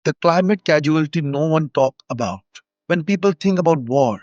The climate casualty no one talk about. When people think about war,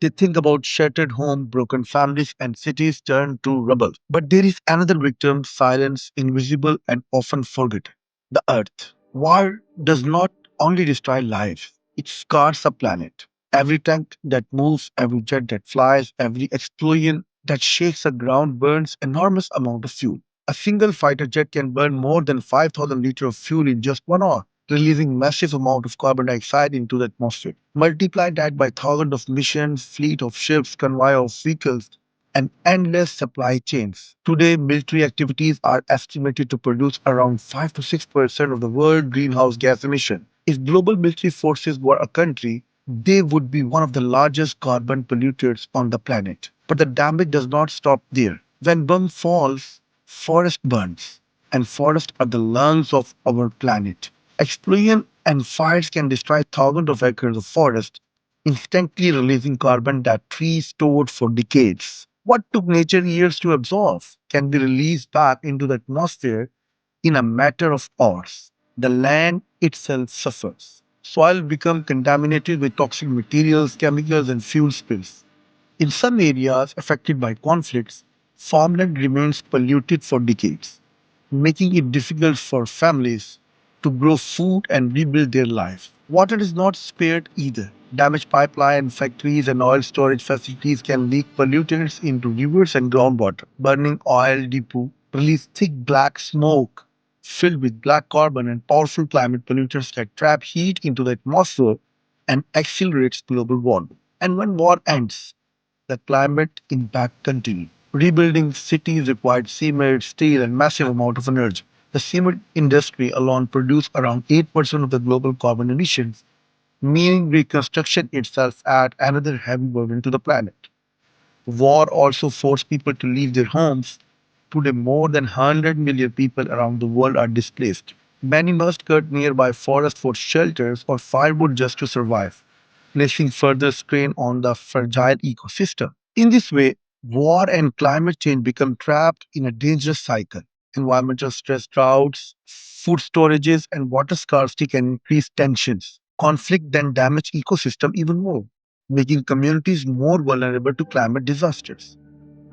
they think about shattered homes, broken families, and cities turned to rubble. But there is another victim, silence, invisible and often forgotten. The Earth. War does not only destroy lives, it scars a planet. Every tank that moves, every jet that flies, every explosion that shakes the ground burns enormous amount of fuel. A single fighter jet can burn more than 5,000 liters of fuel in just 1 hour, releasing massive amount of carbon dioxide into the atmosphere. Multiply that by thousands of missions, fleet of ships, convoy of vehicles, and endless supply chains. Today, military activities are estimated to produce around 5 to 6% of the world greenhouse gas emission. If global military forces were a country, they would be one of the largest carbon polluters on the planet. But the damage does not stop there. When bomb falls, forest burns, and forests are the lungs of our planet. Explosion and fires can destroy thousands of acres of forest, instantly releasing carbon that trees stored for decades. What took nature years to absorb can be released back into the atmosphere in a matter of hours. The land itself suffers. Soil becomes contaminated with toxic materials, chemicals, and fuel spills. In some areas affected by conflicts, farmland remains polluted for decades, making it difficult for families to grow food and rebuild their lives. Water is not spared either. Damaged pipelines, factories, and oil storage facilities can leak pollutants into rivers and groundwater. Burning oil depot release thick black smoke filled with black carbon and powerful climate pollutants that trap heat into the atmosphere and accelerates global warming. And when war ends, the climate impact continued. Rebuilding cities required cement, steel, and massive amount of energy. The cement industry alone produced around 8% of the global carbon emissions, meaning reconstruction itself add another heavy burden to the planet. War also forced people to leave their homes. Today, more than 100 million people around the world are displaced. Many must cut nearby forests for shelters or firewood just to survive, placing further strain on the fragile ecosystem. In this way, war and climate change become trapped in a dangerous cycle. Environmental stress, droughts, food storages, and water scarcity can increase tensions. Conflict then damage ecosystem even more, making communities more vulnerable to climate disasters.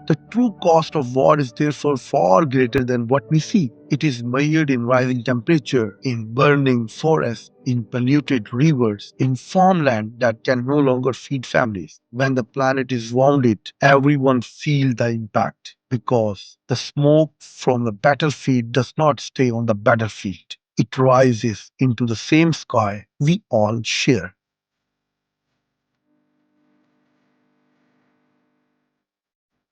The true cost of war is therefore far greater than what we see. It is measured in rising temperature, in burning forests, in polluted rivers, in farmland that can no longer feed families. When the planet is wounded, everyone feels the impact because the smoke from the battlefield does not stay on the battlefield. It rises into the same sky we all share.